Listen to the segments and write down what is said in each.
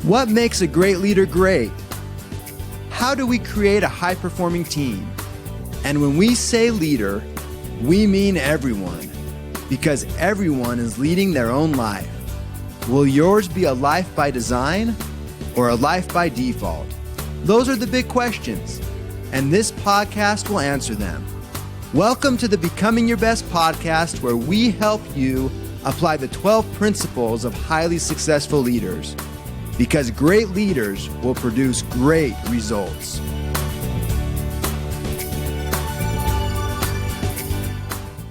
What makes a great leader great? How do we create a high-performing team? And when we say leader, we mean everyone, because everyone is leading their own life. Will yours be a life by design or a life by default? Those are the big questions, and this podcast will answer them. Welcome to the Becoming Your Best podcast, where we help you apply the 12 principles of highly successful leaders, because great leaders will produce great results.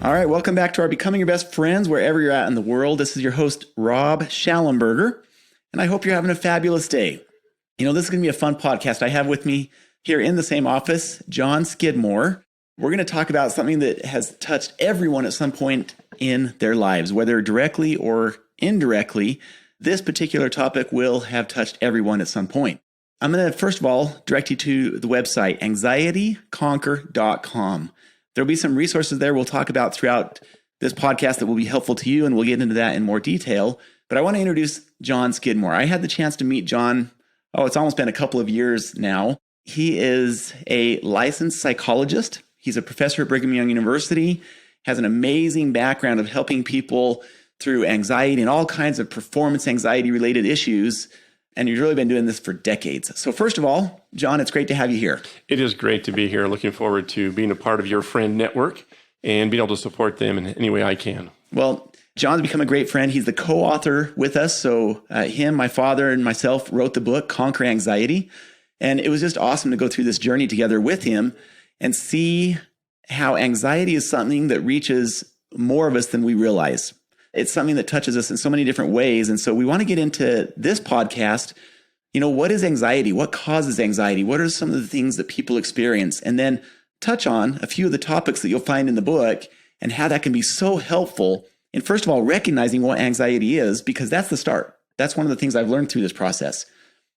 All right, welcome back to our Becoming Your Best friends, wherever you're at in the world. This is your host, Rob Schallenberger, and I hope you're having a fabulous day. You know, this is going to be a fun podcast. I have with me here in the same office, John Skidmore. We're going to talk about something that has touched everyone at some point in their lives, whether directly or indirectly. This particular topic will have touched everyone at some point. I'm going to, first of all, direct you to the website, anxietyconquer.com. There'll be some resources there we'll talk about throughout this podcast that will be helpful to you, and we'll get into that in more detail. But I want to introduce John Skidmore. I had the chance to meet John, it's almost been a couple of years now. He is a licensed psychologist. He's a professor at Brigham Young University, has an amazing background of helping people through anxiety and all kinds of performance anxiety-related issues, and he's really been doing this for decades. So first of all, John, it's great to have you here. It is great to be here. Looking forward to being a part of your friend network and being able to support them in any way I can. Well, John's become a great friend. He's the co-author with us. So him, my father, and myself wrote the book, Conquer Anxiety. And it was just awesome to go through this journey together with him and see how anxiety is something that reaches more of us than we realize. It's something that touches us in so many different ways. And so we want to get into this podcast. You know, what is anxiety? What causes anxiety? What are some of the things that people experience? And then touch on a few of the topics that you'll find in the book and how that can be so helpful in, first of all, recognizing what anxiety is, because that's the start. That's one of the things I've learned through this process.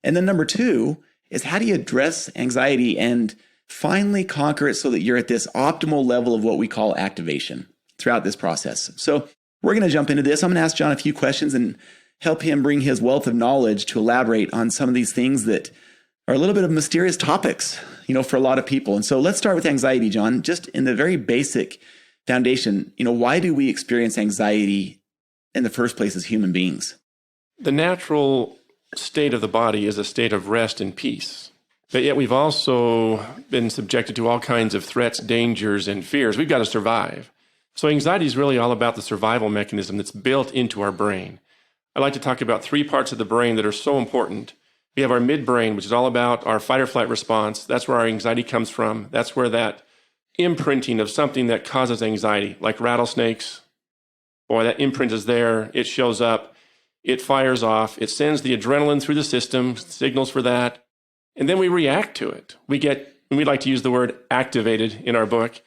And then number two is, how do you address anxiety and finally conquer it so that you're at this optimal level of what we call activation throughout this process? So we're going to jump into this. I'm going to ask John a few questions and help him bring his wealth of knowledge to elaborate on some of these things that are a little bit of mysterious topics, you know, for a lot of people. And so let's start with anxiety, John. Just in the very basic foundation, you know, why do we experience anxiety in the first place as human beings? The natural state of the body is a state of rest and peace. But yet we've also been subjected to all kinds of threats, dangers, and fears. We've got to survive. So anxiety is really all about the survival mechanism that's built into our brain. I like to talk about three parts of the brain that are so important. We have our midbrain, which is all about our fight or flight response. That's where our anxiety comes from. That's where that imprinting of something that causes anxiety, like rattlesnakes, boy, that imprint is there. It shows up. It fires off. It sends the adrenaline through the system, signals for that. And then we react to it. We like to use the word activated in our book,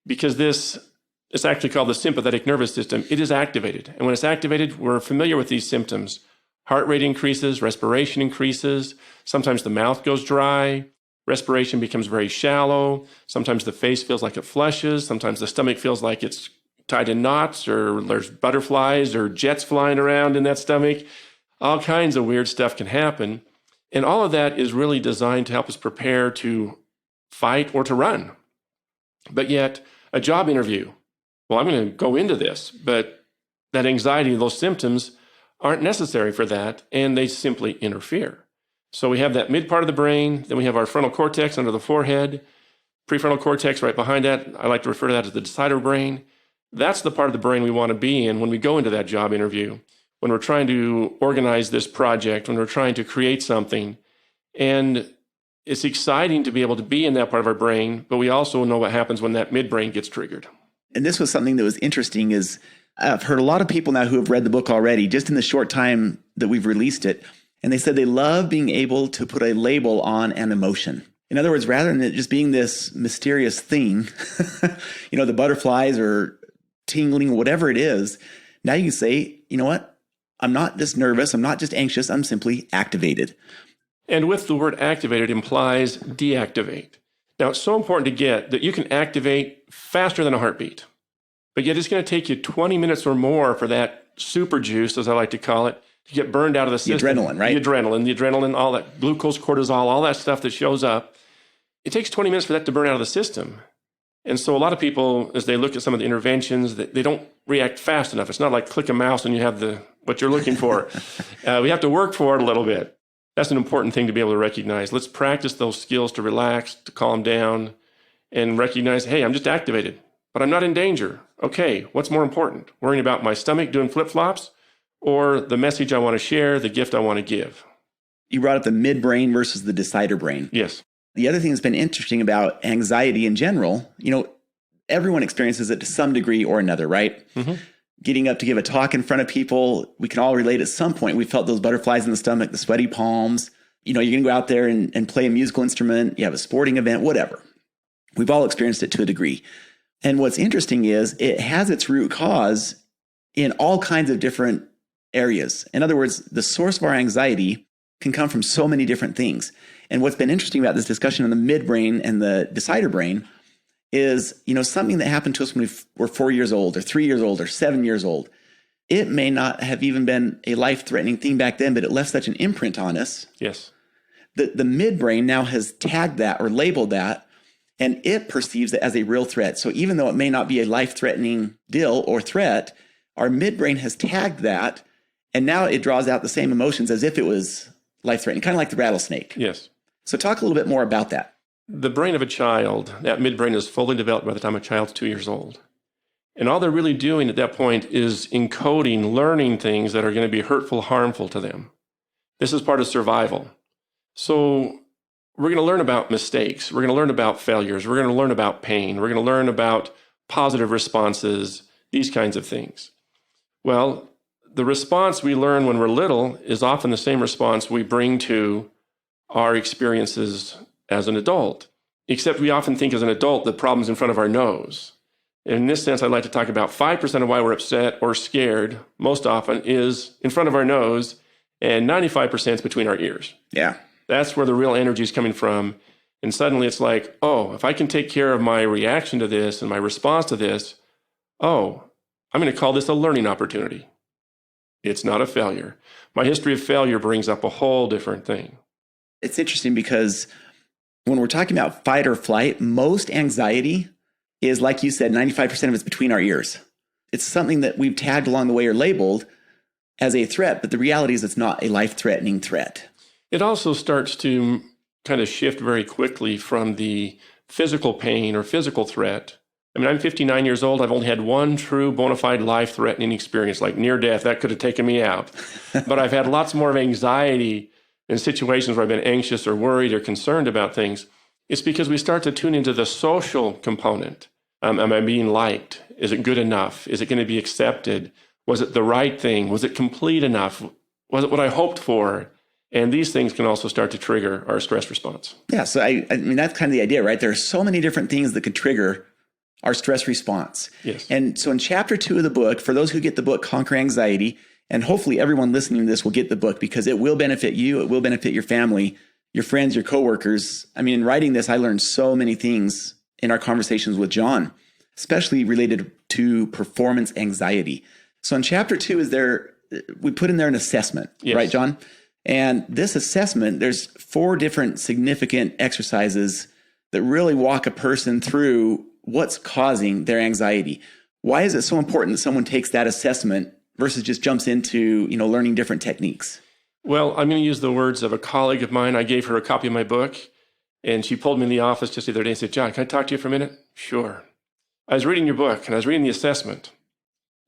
because it's actually called the sympathetic nervous system. It is activated. And when it's activated, we're familiar with these symptoms. Heart rate increases, respiration increases. Sometimes the mouth goes dry. Respiration becomes very shallow. Sometimes the face feels like it flushes. Sometimes the stomach feels like it's tied in knots, or there's butterflies or jets flying around in that stomach. All kinds of weird stuff can happen. And all of that is really designed to help us prepare to fight or to run. But yet, a job interview, well, I'm going to go into this, but that anxiety, those symptoms aren't necessary for that, and they simply interfere. So we have that mid part of the brain, then we have our frontal cortex under the forehead, prefrontal cortex right behind that. I like to refer to that as the decider brain. That's the part of the brain we want to be in when we go into that job interview, when we're trying to organize this project, when we're trying to create something. And it's exciting to be able to be in that part of our brain, but we also know what happens when that midbrain gets triggered. And this was something that was interesting, is I've heard a lot of people now who have read the book already, just in the short time that we've released it, and they said they love being able to put a label on an emotion. In other words, rather than it just being this mysterious thing, you know, the butterflies or tingling, whatever it is, now you can say, you know what? I'm not just nervous. I'm not just anxious. I'm simply activated. And with the word activated implies deactivate. Now, it's so important to get that you can activate faster than a heartbeat, but yet it's going to take you 20 minutes or more for that super juice, as I like to call it, to get burned out of the system. Adrenaline, right? The adrenaline, all that glucose, cortisol, all that stuff that shows up. It takes 20 minutes for that to burn out of the system. And so a lot of people, as they look at some of the interventions, they don't react fast enough. It's not like click a mouse and you have what you're looking for. We have to work for it a little bit. That's an important thing to be able to recognize. Let's practice those skills to relax, to calm down, and recognize, hey, I'm just activated, but I'm not in danger. Okay, what's more important? Worrying about my stomach doing flip-flops or the message I want to share, the gift I want to give? You brought up the midbrain versus the decider brain. Yes. The other thing that's been interesting about anxiety in general, everyone experiences it to some degree or another, right? Mm-hmm. Getting up to give a talk in front of people, we can all relate at some point. We felt those butterflies in the stomach, the sweaty palms. You're going to go out there and play a musical instrument. You have a sporting event, whatever. We've all experienced it to a degree. And what's interesting is it has its root cause in all kinds of different areas. In other words, the source of our anxiety can come from so many different things. And what's been interesting about this discussion on the midbrain and the decider brain is, something that happened to us when we were 4 years old or 3 years old or 7 years old. It may not have even been a life-threatening thing back then, but it left such an imprint on us. Yes. The midbrain now has tagged that or labeled that, and it perceives it as a real threat. So even though it may not be a life-threatening deal or threat, our midbrain has tagged that, and now it draws out the same emotions as if it was life-threatening, kind of like the rattlesnake. Yes. So talk a little bit more about that. The brain of a child, that midbrain is fully developed by the time a child's 2 years old. And all they're really doing at that point is encoding, learning things that are going to be hurtful, harmful to them. This is part of survival. So we're going to learn about mistakes. We're going to learn about failures. We're going to learn about pain. We're going to learn about positive responses, these kinds of things. Well, the response we learn when we're little is often the same response we bring to our experiences as an adult, except we often think as an adult the problem's in front of our nose. In this sense, I'd like to talk about 5% of why we're upset or scared most often is in front of our nose, and 95% is between our ears. Yeah. That's where the real energy is coming from. And suddenly it's like, oh, if I can take care of my reaction to this and my response to this, oh, I'm going to call this a learning opportunity. It's not a failure. My history of failure brings up a whole different thing. It's interesting because when we're talking about fight or flight, most anxiety is, like you said, 95% of it's between our ears. It's something that we've tagged along the way or labeled as a threat, but the reality is it's not a life-threatening threat. It also starts to kind of shift very quickly from the physical pain or physical threat. I mean, I'm 59 years old. I've only had one true bona fide life-threatening experience, like near death. That could have taken me out. But I've had lots more of anxiety in situations where I've been anxious or worried or concerned about things. It's because we start to tune into the social component. Am I being liked? Is it good enough? Is it going to be accepted? Was it the right thing? Was it complete enough? Was it what I hoped for? And these things can also start to trigger our stress response. Yeah, so I mean, that's kind of the idea, right? There are so many different things that could trigger our stress response. Yes. And so in chapter 2 of the book, for those who get the book, Conquer Anxiety, and hopefully everyone listening to this will get the book because it will benefit you, it will benefit your family, your friends, your coworkers. I mean, in writing this, I learned so many things in our conversations with John, especially related to performance anxiety. So in chapter 2 we put in there an assessment, yes. Right, John? And this assessment, there's 4 different significant exercises that really walk a person through what's causing their anxiety. Why is it so important that someone takes that assessment versus just jumps into, learning different techniques? Well, I'm going to use the words of a colleague of mine. I gave her a copy of my book, and she pulled me in the office just the other day and said, John, can I talk to you for a minute? Sure. I was reading your book, and I was reading the assessment,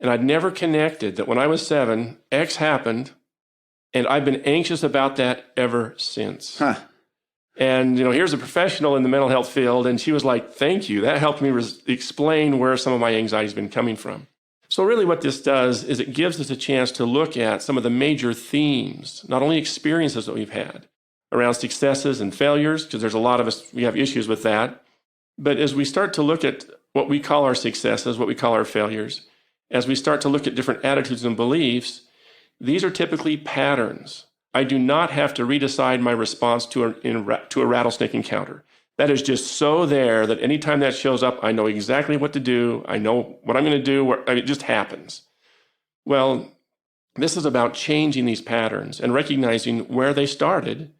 and I'd never connected that when I was 7, X happened, and I've been anxious about that ever since. Huh. And, here's a professional in the mental health field, and she was like, thank you. That helped me explain where some of my anxiety has been coming from. So really what this does is it gives us a chance to look at some of the major themes, not only experiences that we've had around successes and failures, because there's a lot of us, we have issues with that. But as we start to look at what we call our successes, what we call our failures, as we start to look at different attitudes and beliefs, these are typically patterns. I do not have to redecide my response to a rattlesnake encounter. That is just so there that anytime that shows up, I know exactly what to do. I know what I'm going to do. It just happens. Well, This is about changing these patterns, and recognizing where they started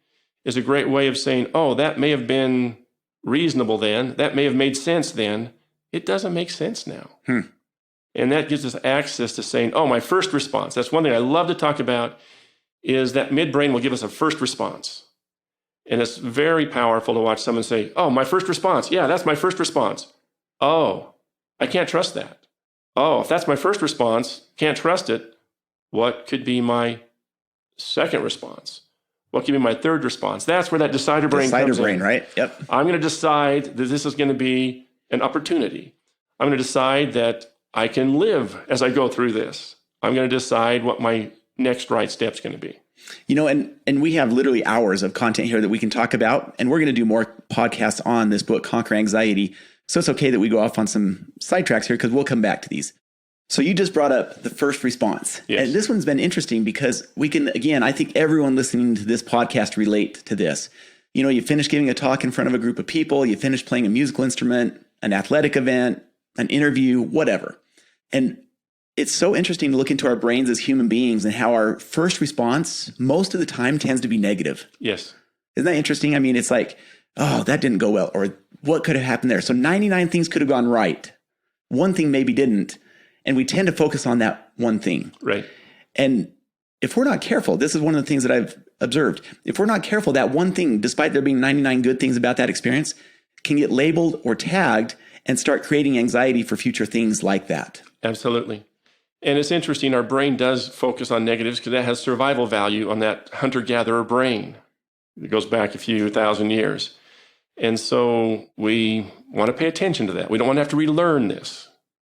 is a great way of saying, oh, that may have been reasonable then. That may have made sense then. It doesn't make sense now. And that gives us access to saying, oh, my first response. That's one thing I love to talk about, is that midbrain will give us a first response. And it's very powerful to watch someone say, oh, my first response. Yeah, that's my first response. Oh, I can't trust that. Oh, if that's my first response, can't trust it, what could be my second response? What could be my third response? That's where that decider brain comes in. Decider brain, right? Yep. I'm going to decide that this is going to be an opportunity. I'm going to decide that I can live as I go through this. I'm going to decide what my next right step's going to be. And we have literally hours of content here that we can talk about, and we're going to do more podcasts on this book, Conquer Anxiety. So it's okay that we go off on some sidetracks here, because we'll come back to these. So you just brought up the first response. Yes. And this one's been interesting because we can, again, I think everyone listening to this podcast relate to this. You finish giving a talk in front of a group of people, you finish playing a musical instrument, an athletic event, an interview, whatever. And it's so interesting to look into our brains as human beings and how our first response most of the time tends to be negative. Yes. Isn't that interesting? I mean, it's like, oh, that didn't go well, or what could have happened there? So 99 things could have gone right. One thing maybe didn't. And we tend to focus on that one thing. Right. And if we're not careful, this is one of the things that I've observed. If we're not careful, that one thing, despite there being 99 good things about that experience, can get labeled or tagged and start creating anxiety for future things like that. Absolutely. And it's interesting, our brain does focus on negatives because that has survival value on that hunter-gatherer brain. It goes back a few thousand years. And so we want to pay attention to that. We don't want to have to relearn this.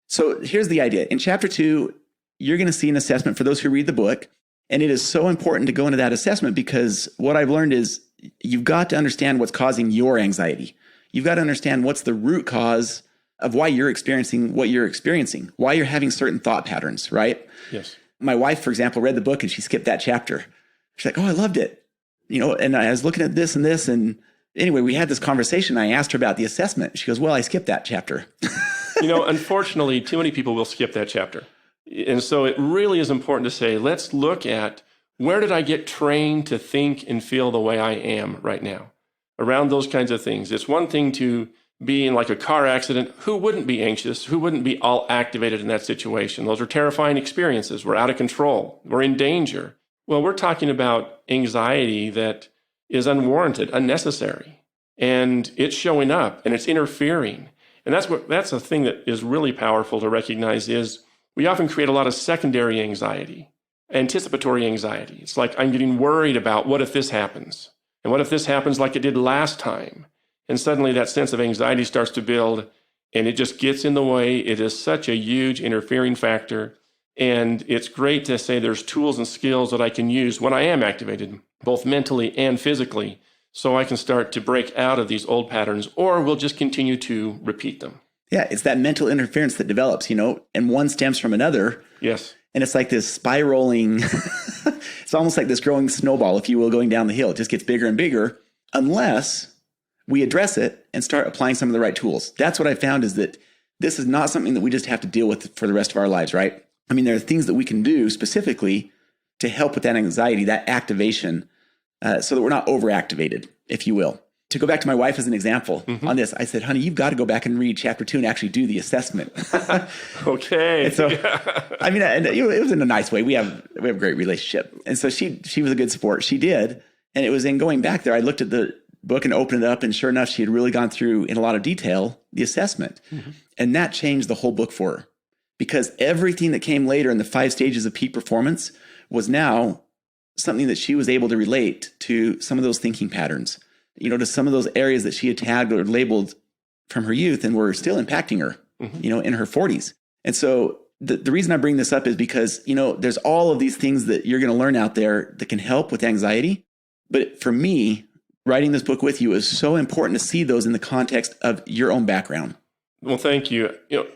So here's the idea. In chapter 2, you're going to see an assessment for those who read the book. And it is so important to go into that assessment because what I've learned is you've got to understand what's causing your anxiety. You've got to understand what's the root cause of why you're experiencing what you're experiencing, why you're having certain thought patterns, right? Yes. My wife, for example, read the book and she skipped that chapter. She's like, oh, I loved it. And I was looking at this and this. And anyway, we had this conversation. I asked her about the assessment. She goes, well, I skipped that chapter. Unfortunately, too many people will skip that chapter. And so it really is important to say, let's look at where did I get trained to think and feel the way I am right now around those kinds of things. It's one thing to be in like a car accident. Who wouldn't be anxious? Who wouldn't be all activated in that situation? Those are terrifying experiences. We're out of control. We're in danger. Well, we're talking about anxiety that is unwarranted, unnecessary, and it's showing up and it's interfering. And that's a thing that is really powerful to recognize is we often create a lot of secondary anxiety, anticipatory anxiety. It's like I'm getting worried about what if this happens? And what if this happens like it did last time? And suddenly that sense of anxiety starts to build and it just gets in the way. It is such a huge interfering factor. And it's great to say there's tools and skills that I can use when I am activated, both mentally and physically, so I can start to break out of these old patterns, or we'll just continue to repeat them. Yeah, it's that mental interference that develops, and one stems from another. Yes. And it's like this spiraling, it's almost like this growing snowball, if you will, going down the hill. It just gets bigger and bigger unless we address it and start applying some of the right tools. That's what I found is that this is not something that we just have to deal with for the rest of our lives, right? I mean, there are things that we can do specifically to help with that anxiety, that activation, so that we're not overactivated, if you will. To go back to my wife as an example on this, I said, honey, you've got to go back and read chapter 2 and actually do the assessment. Okay. And so, I mean, it was in a nice way. We have a great relationship. And so she was a good sport. She did. And it was in going back there, I looked at the book and opened it up. And sure enough, she had really gone through in a lot of detail the assessment. Mm-hmm. And that changed the whole book for her. Because everything that came later in the 5 stages of peak performance was now something that she was able to relate to some of those thinking patterns, to some of those areas that she had tagged or labeled from her youth and were still impacting her, in her 40s. And so the reason I bring this up is because, there's all of these things that you're going to learn out there that can help with anxiety. But for me, writing this book with you is so important to see those in the context of your own background. Well, thank you.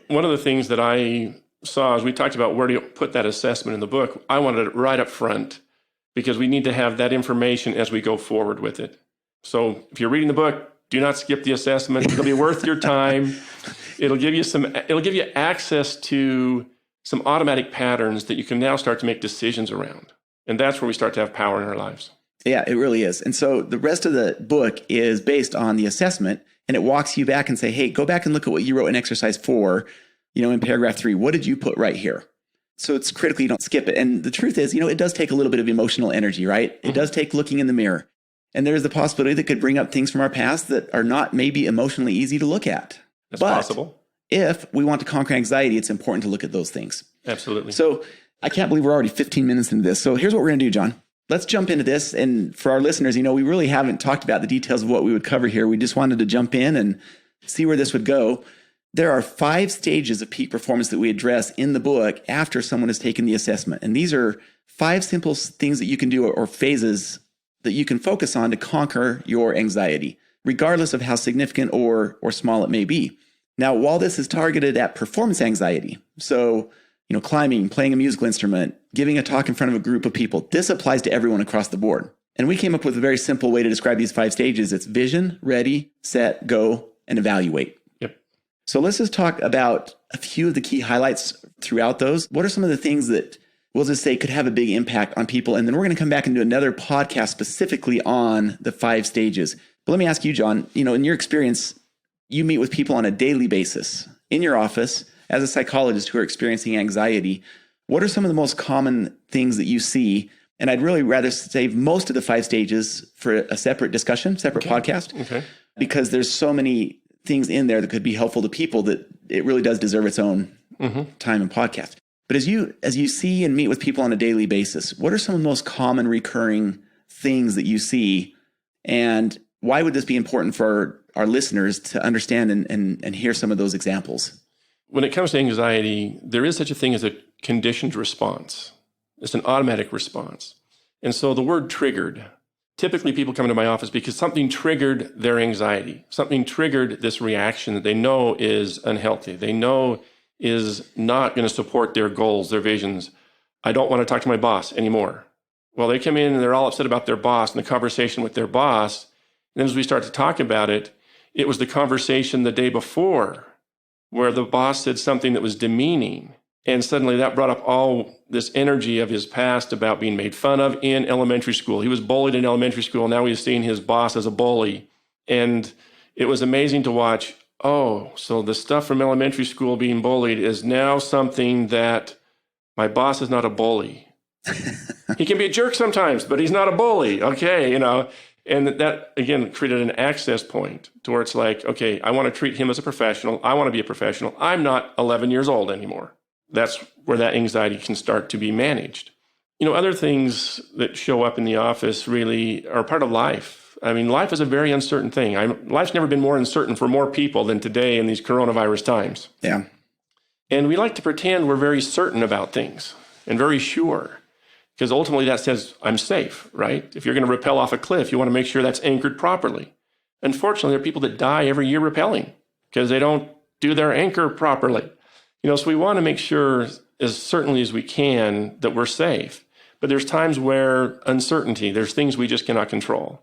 One of the things that I saw as we talked about where do you put that assessment in the book, I wanted it right up front because we need to have that information as we go forward with it. So if you're reading the book, do not skip the assessment. It'll be worth your time. It'll give you access to some automatic patterns that you can now start to make decisions around. And that's where we start to have power in our lives. Yeah, it really is. And so the rest of the book is based on the assessment, and it walks you back and say, hey, go back and look at what you wrote in exercise 4, in paragraph 3. What did you put right here? So it's critical you don't skip it. And the truth is, it does take a little bit of emotional energy, right? It does take looking in the mirror. And there's the possibility that could bring up things from our past that are not maybe emotionally easy to look at. That's possible. If we want to conquer anxiety, it's important to look at those things. Absolutely. So I can't believe we're already 15 minutes into this. So here's what we're going to do, John. Let's jump into this. And for our listeners, we really haven't talked about the details of what we would cover here. We just wanted to jump in and see where this would go. There are 5 stages of peak performance that we address in the book after someone has taken the assessment. And these are 5 simple things that you can do or phases that you can focus on to conquer your anxiety, regardless of how significant or small it may be. Now, while this is targeted at performance anxiety, so climbing, playing a musical instrument, giving a talk in front of a group of people, this applies to everyone across the board. And we came up with a very simple way to describe these 5 stages. It's vision, ready, set, go, and evaluate. Yep. So let's just talk about a few of the key highlights throughout those. What are some of the things that we'll just say could have a big impact on people? And then we're going to come back and do another podcast specifically on the 5 stages. But let me ask you, John, in your experience, you meet with people on a daily basis in your office as a psychologist who are experiencing anxiety. What are some of the most common things that you see? And I'd really rather save most of the 5 stages for a separate discussion, separate podcast, because there's so many things in there that could be helpful to people that it really does deserve its own time and podcast. But as you see and meet with people on a daily basis, what are some of the most common recurring things that you see? And why would this be important for our listeners to understand and hear some of those examples? When it comes to anxiety, there is such a thing as a conditioned response. It's an automatic response. And so the word triggered, typically people come into my office because something triggered their anxiety. Something triggered this reaction that they know is unhealthy. They know is not going to support their goals, their visions. I don't want to talk to my boss anymore. Well, they come in and they're all upset about their boss and the conversation with their boss. And as we start to talk about it, it was the conversation the day before where the boss said something that was demeaning. And suddenly that brought up all this energy of his past about being made fun of in elementary school. He was bullied in elementary school. Now he's seeing his boss as a bully. And it was amazing to watch. Oh, so the stuff from elementary school being bullied is now something that my boss is not a bully. He can be a jerk sometimes, but he's not a bully. Okay, And that, again, created an access point to where it's like, okay, I want to treat him as a professional. I want to be a professional. I'm not 11 years old anymore. That's where that anxiety can start to be managed. Other things that show up in the office really are part of life. I mean, life is a very uncertain thing. Life's never been more uncertain for more people than today in these coronavirus times. Yeah. And we like to pretend we're very certain about things and very sure. Because ultimately that says I'm safe, right? If you're going to rappel off a cliff, you want to make sure that's anchored properly. Unfortunately, there are people that die every year rappelling because they don't do their anchor properly. So we want to make sure as certainly as we can that we're safe. But there's times where uncertainty, there's things we just cannot control.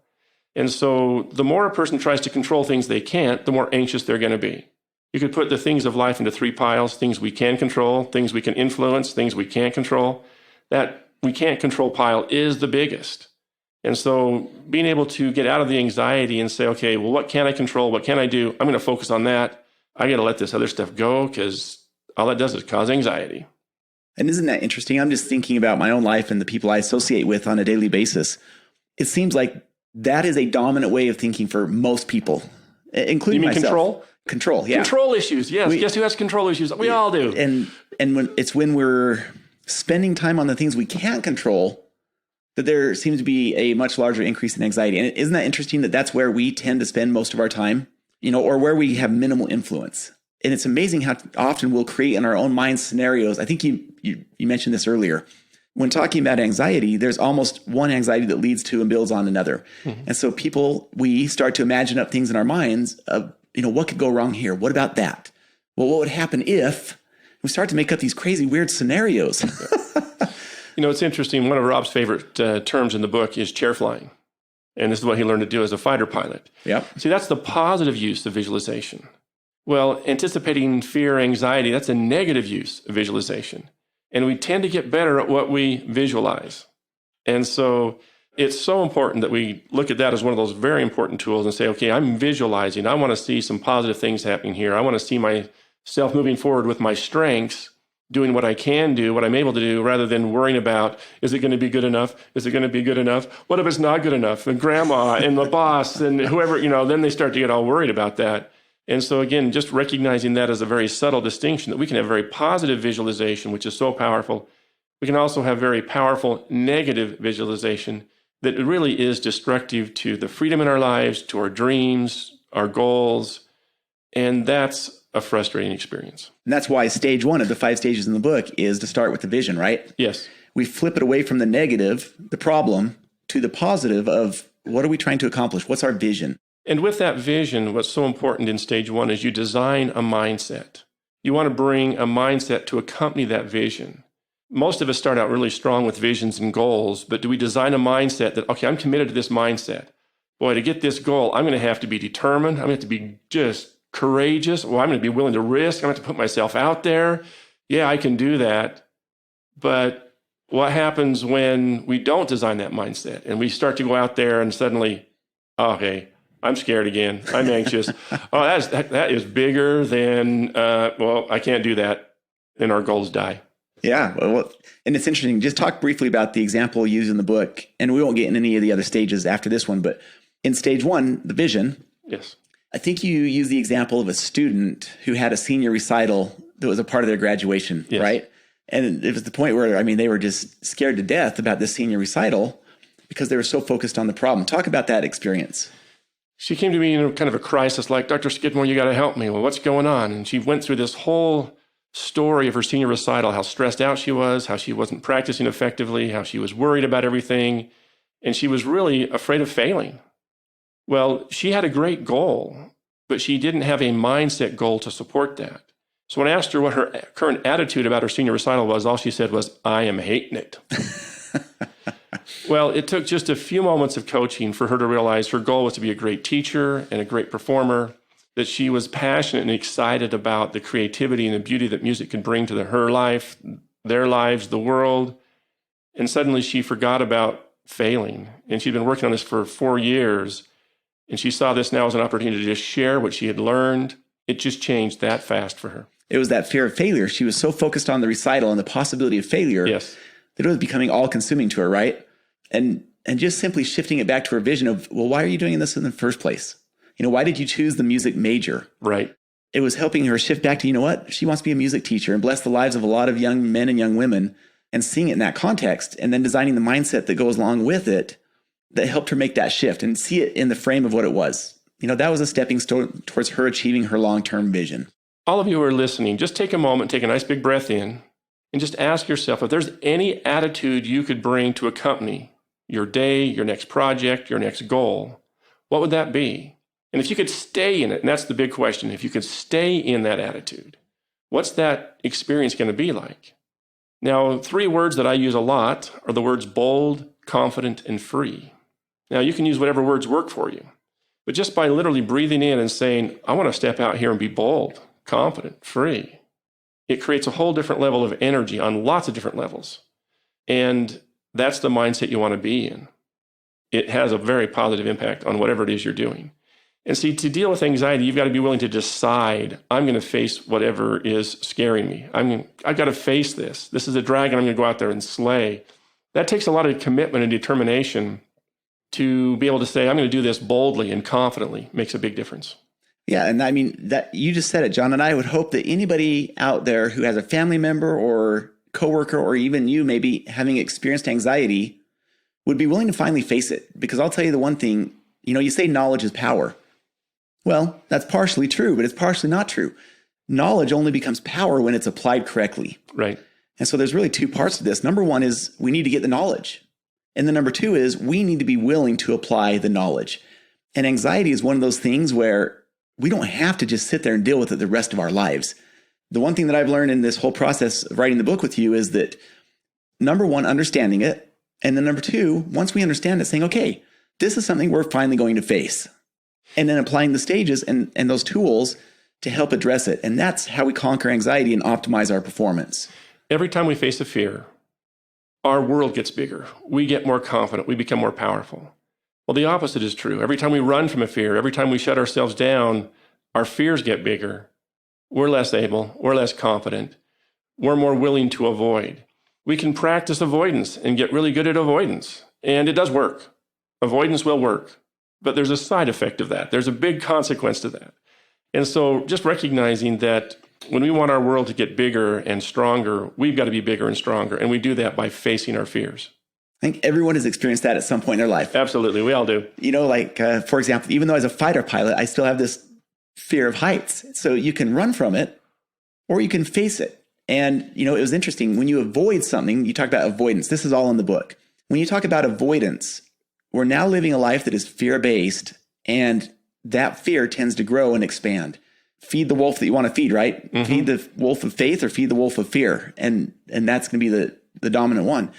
And so the more a person tries to control things they can't, the more anxious they're going to be. You could put the things of life into 3 piles, things we can control, things we can influence, things we can't control. That we can't control pile is the biggest. And so being able to get out of the anxiety and say, okay, well, what can I control? What can I do? I'm going to focus on that. I got to let this other stuff go because all that does is cause anxiety. And isn't that interesting? I'm just thinking about my own life and the people I associate with on a daily basis. It seems like that is a dominant way of thinking for most people, including myself. Control? Control, yeah. Control issues, yes. Guess who has control issues? We all do. And when we're spending time on the things we can't control, that there seems to be a much larger increase in anxiety. And isn't that interesting that that's where we tend to spend most of our time, or where we have minimal influence? And it's amazing how often we'll create in our own minds scenarios. I think you mentioned this earlier. When talking about anxiety, there's almost one anxiety that leads to and builds on another. Mm-hmm. And so we start to imagine up things in our minds of, what could go wrong here? What about that? Well, what would happen if we start to make up these crazy, weird scenarios? It's interesting. One of Rob's favorite terms in the book is chair flying. And this is what he learned to do as a fighter pilot. Yep. See, that's the positive use of visualization. Well, anticipating fear, anxiety, that's a negative use of visualization. And we tend to get better at what we visualize. And so it's so important that we look at that as one of those very important tools and say, okay, I'm visualizing. I want to see some positive things happening here. I want to see myself moving forward with my strengths, doing what I can do, what I'm able to do, rather than worrying about, is it going to be good enough? Is it going to be good enough? What if it's not good enough? And grandma and the boss and whoever, then they start to get all worried about that. And so again, just recognizing that as a very subtle distinction, that we can have very positive visualization, which is so powerful. We can also have very powerful negative visualization that really is destructive to the freedom in our lives, to our dreams, our goals. And that's a frustrating experience. And that's why stage 1 of the 5 stages in the book is to start with the vision, right? Yes. We flip it away from the negative, the problem, to the positive of what are we trying to accomplish? What's our vision? And with that vision, what's so important in stage 1 is you design a mindset. You want to bring a mindset to accompany that vision. Most of us start out really strong with visions and goals, but do we design a mindset that, okay, I'm committed to this mindset. Boy, to get this goal, I'm going to have to be determined. I'm going to have to be just courageous. Well, I'm going to be willing to risk. I'm going to have to put myself out there. Yeah, I can do that. But what happens when we don't design that mindset and we start to go out there and suddenly, okay, I'm scared again. I'm anxious. That is bigger than, I can't do that. And our goals die. Yeah. Well, and it's interesting. Just talk briefly about the example used in the book, and we won't get in any of the other stages after this one, but in stage 1, the vision. Yes. I think you use the example of a student who had a senior recital that was a part of their graduation, yes. Right? And it was the point where, they were just scared to death about this senior recital because they were so focused on the problem. Talk about that experience. She came to me in kind of a crisis, like, Dr. Skidmore, you got to help me. Well, what's going on? And she went through this whole story of her senior recital, how stressed out she was, how she wasn't practicing effectively, how she was worried about everything. And she was really afraid of failing. Well, she had a great goal, but she didn't have a mindset goal to support that. So when I asked her what her current attitude about her senior recital was, all she said was, I am hating it. Well, it took just a few moments of coaching for her to realize her goal was to be a great teacher and a great performer, that she was passionate and excited about the creativity and the beauty that music could bring to her life, their lives, the world. And suddenly she forgot about failing. And she'd been working on this for 4 years. And she saw this now as an opportunity to just share what she had learned. It just changed that fast for her. It was that fear of failure. She was so focused on the recital and the possibility of failure, yes, that it was becoming all-consuming to her, right? And just simply shifting it back to her vision of, well, why are you doing this in the first place? Why did you choose the music major? Right. It was helping her shift back to, what? She wants to be a music teacher and bless the lives of a lot of young men and young women, and seeing it in that context and then designing the mindset that goes along with it that helped her make that shift and see it in the frame of what it was. That was a stepping stone towards her achieving her long-term vision. All of you who are listening, just take a moment, take a nice big breath in, and just ask yourself if there's any attitude you could bring to accompany your day, your next project, your next goal, what would that be? And if you could stay in it, and that's the big question, if you could stay in that attitude, what's that experience going to be like? Now, 3 words that I use a lot are the words bold, confident, and free. Now, you can use whatever words work for you, but just by literally breathing in and saying, I want to step out here and be bold, confident, free, it creates a whole different level of energy on lots of different levels. And that's the mindset you want to be in. It has a very positive impact on whatever it is you're doing. And see, to deal with anxiety, you've got to be willing to decide, I'm going to face whatever is scaring me. I've got to face this. This is a dragon I'm going to go out there and slay. That takes a lot of commitment and determination to be able to say, I'm going to do this boldly and confidently. Makes a big difference. Yeah, and that you just said it, John, and I would hope that anybody out there who has a family member or coworker or even you maybe having experienced anxiety would be willing to finally face it. Because I'll tell you the one thing, you say knowledge is power. Well, that's partially true, but it's partially not true. Knowledge only becomes power when it's applied correctly. Right. And so there's really 2 parts to this. Number 1 is we need to get the knowledge. And then number 2 is we need to be willing to apply the knowledge. And anxiety is one of those things where we don't have to just sit there and deal with it the rest of our lives. The one thing that I've learned in this whole process of writing the book with you is that number 1, understanding it. And then number 2, once we understand it, saying, okay, this is something we're finally going to face. And then applying the stages and those tools to help address it. And that's how we conquer anxiety and optimize our performance. Every time we face a fear, our world gets bigger. We get more confident. We become more powerful. Well, the opposite is true. Every time we run from a fear, every time we shut ourselves down, our fears get bigger. We're less able. We're less confident. We're more willing to avoid. We can practice avoidance and get really good at avoidance. And it does work. Avoidance will work. But there's a side effect of that. There's a big consequence to that. And so just recognizing that when we want our world to get bigger and stronger, we've got to be bigger and stronger. And we do that by facing our fears. I think everyone has experienced that at some point in their life. Absolutely. We all do. You know, like, for example, even though I was a fighter pilot, I still have this fear of heights. So you can run from it or you can face it. And, you know, it was interesting. When you avoid something, you talk about avoidance. This is all in the book. When you talk about avoidance, we're now living a life that is fear-based, and that fear tends to grow and expand. Feed the wolf that you want to feed, right? Mm-hmm. Feed the wolf of faith or feed the wolf of fear. And that's going to be the dominant one.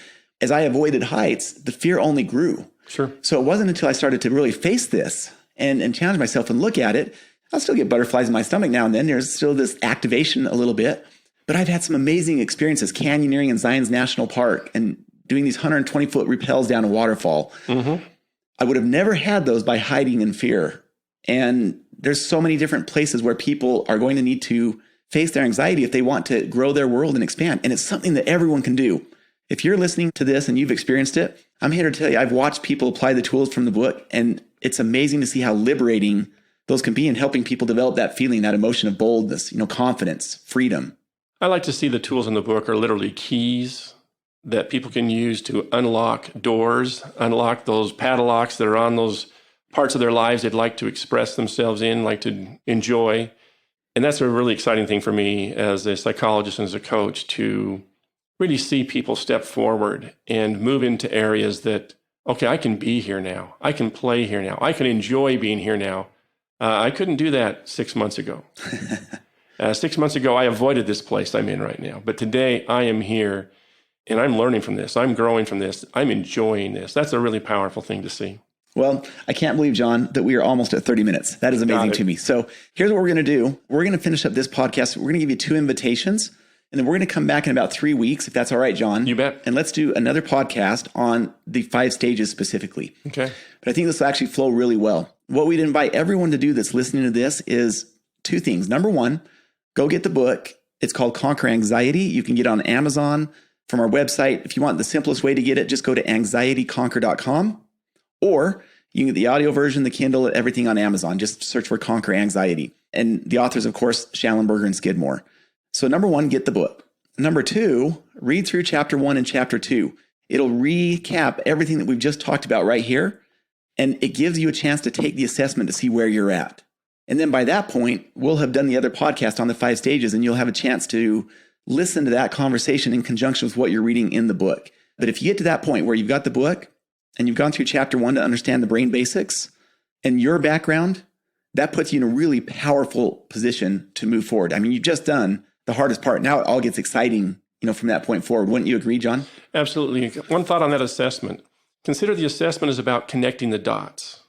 As I avoided heights, the fear only grew. Sure. So it wasn't until I started to really face this and challenge myself and look at it. I'll still get butterflies in my stomach now and then. There's still this activation a little bit. But I've had some amazing experiences canyoneering in Zion's National Park and doing these 120-foot rappels down a waterfall. Mm-hmm. I would have never had those by hiding in fear. And there's so many different places where people are going to need to face their anxiety if they want to grow their world and expand. And it's something that everyone can do. If you're listening to this and you've experienced it, I'm here to tell you, I've watched people apply the tools from the book, and it's amazing to see how liberating those can be in helping people develop that feeling, that emotion of boldness, confidence, freedom. I like to see the tools in the book are literally keys that people can use to unlock doors, unlock those padlocks that are on those parts of their lives they'd like to express themselves in, like to enjoy. And that's a really exciting thing for me as a psychologist and as a coach, to really see people step forward and move into areas that, okay, I can be here now. I can play here now. I can enjoy being here now. I couldn't do that 6 months ago. 6 months ago, I avoided this place I'm in right now. But today, I am here, and I'm learning from this. I'm growing from this. I'm enjoying this. That's a really powerful thing to see. Well, I can't believe, John, that we are almost at 30 minutes. That is amazing to me. So here's what we're going to do. We're going to finish up this podcast. We're going to give you 2 invitations, and then we're going to come back in about 3 weeks, if that's all right, John. You bet. And let's do another podcast on the 5 stages specifically. Okay. But I think this will actually flow really well. What we'd invite everyone to do that's listening to this is 2 things. Number 1, go get the book. It's called Conquer Anxiety. You can get it on Amazon, from our website. If you want the simplest way to get it, just go to anxietyconquer.com, or you can get the audio version, the Kindle, everything on Amazon. Just search for Conquer Anxiety. And the authors, of course, Schallenberger and Skidmore. So number 1, get the book. Number 2, read through chapter 1 and chapter 2. It'll recap everything that we've just talked about right here. And it gives you a chance to take the assessment to see where you're at. And then by that point, we'll have done the other podcast on the 5 stages, and you'll have a chance to listen to that conversation in conjunction with what you're reading in the book. But if you get to that point where you've got the book and you've gone through chapter 1 to understand the brain basics and your background, that puts you in a really powerful position to move forward. I mean, you've just done the hardest part. Now it all gets exciting, from that point forward. Wouldn't you agree, John? Absolutely. One thought on that assessment. Consider the assessment is about connecting the dots.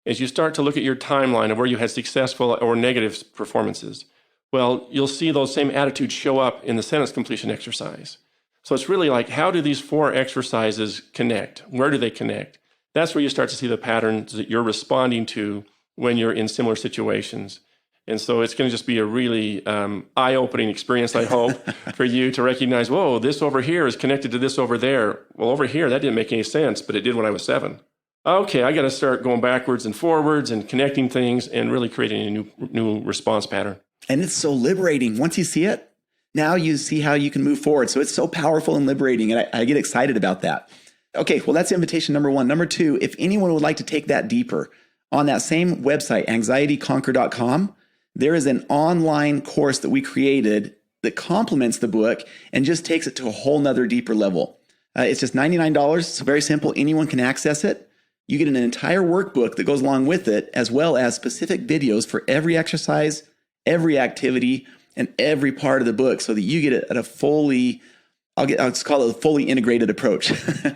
As you start to look at your timeline of where you had successful or negative performances, well, you'll see those same attitudes show up in the sentence completion exercise. So it's really like, how do these 4 exercises connect? Where do they connect? That's where you start to see the patterns that you're responding to when you're in similar situations. And so it's going to just be a really eye-opening experience, I hope, for you to recognize, whoa, this over here is connected to this over there. Well, over here, that didn't make any sense, but it did when I was 7. Okay, I got to start going backwards and forwards and connecting things and really creating a new response pattern. And it's so liberating. Once you see it, now you see how you can move forward. So it's so powerful and liberating, and I get excited about that. Okay, well, that's invitation number 1. Number 2, if anyone would like to take that deeper, on that same website, anxietyconquer.com, there is an online course that we created that complements the book and just takes it to a whole nother deeper level. It's just $99. It's very simple. Anyone can access it. You get an entire workbook that goes along with it, as well as specific videos for every exercise, every activity, and every part of the book, so that you get it at a fully, I'll just call it a fully integrated approach.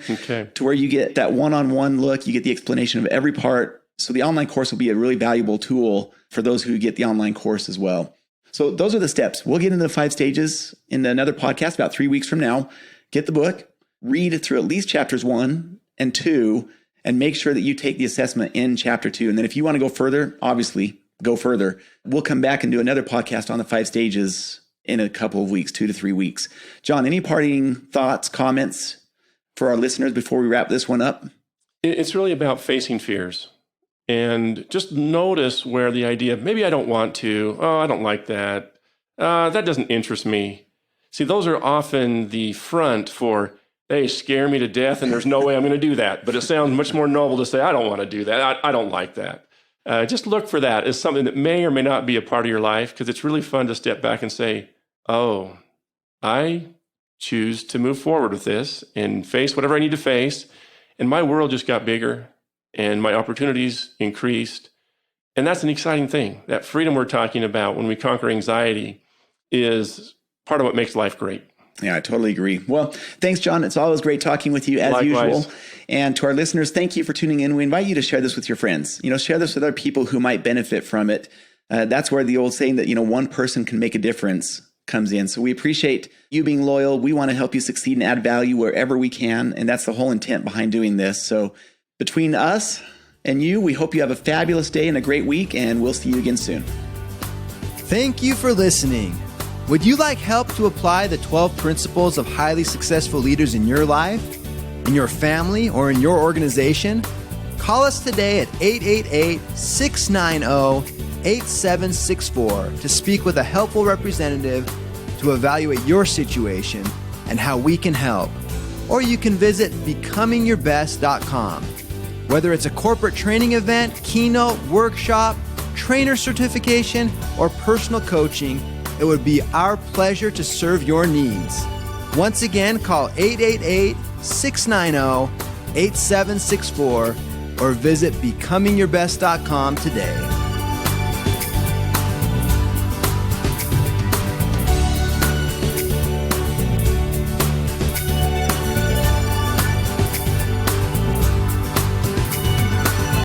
Okay. To where you get that one-on-one look, you get the explanation of every part, So the online course will be a really valuable tool for those who get the online course as well. So those are the steps. We'll get into the 5 stages in another podcast about 3 weeks from now. Get the book, read through at least chapters 1 and 2, and make sure that you take the assessment in chapter 2. And then if you want to go further, obviously go further. We'll come back and do another podcast on the 5 stages in a couple of weeks, 2 to 3 weeks. John, any parting thoughts, comments for our listeners before we wrap this one up? It's really about facing fears. And just notice where the idea of maybe I don't want to, oh, I don't like that, that doesn't interest me. See, those are often the front for, they scare me to death and there's no way I'm going to do that. But it sounds much more noble to say, I don't want to do that. I don't like that. Just look for that as something that may or may not be a part of your life, because it's really fun to step back and say, oh, I choose to move forward with this and face whatever I need to face. And my world just got bigger and my opportunities increased. And that's an exciting thing. That freedom we're talking about when we conquer anxiety is part of what makes life great. Yeah, I totally agree. Well, thanks, John. It's always great talking with you as Likewise. usual. And to our listeners, thank you for tuning in. We invite you to share this with your friends. Share this with other people who might benefit from it. That's where the old saying that, one person can make a difference comes in. So we appreciate you being loyal. We want to help you succeed and add value wherever we can. And that's the whole intent behind doing this. So between us and you, we hope you have a fabulous day and a great week, and we'll see you again soon. Thank you for listening. Would you like help to apply the 12 principles of highly successful leaders in your life, in your family, or in your organization? Call us today at 888-690-8764 to speak with a helpful representative to evaluate your situation and how we can help. Or you can visit becomingyourbest.com. Whether it's a corporate training event, keynote, workshop, trainer certification, or personal coaching, it would be our pleasure to serve your needs. Once again, call 888-690-8764 or visit becomingyourbest.com today.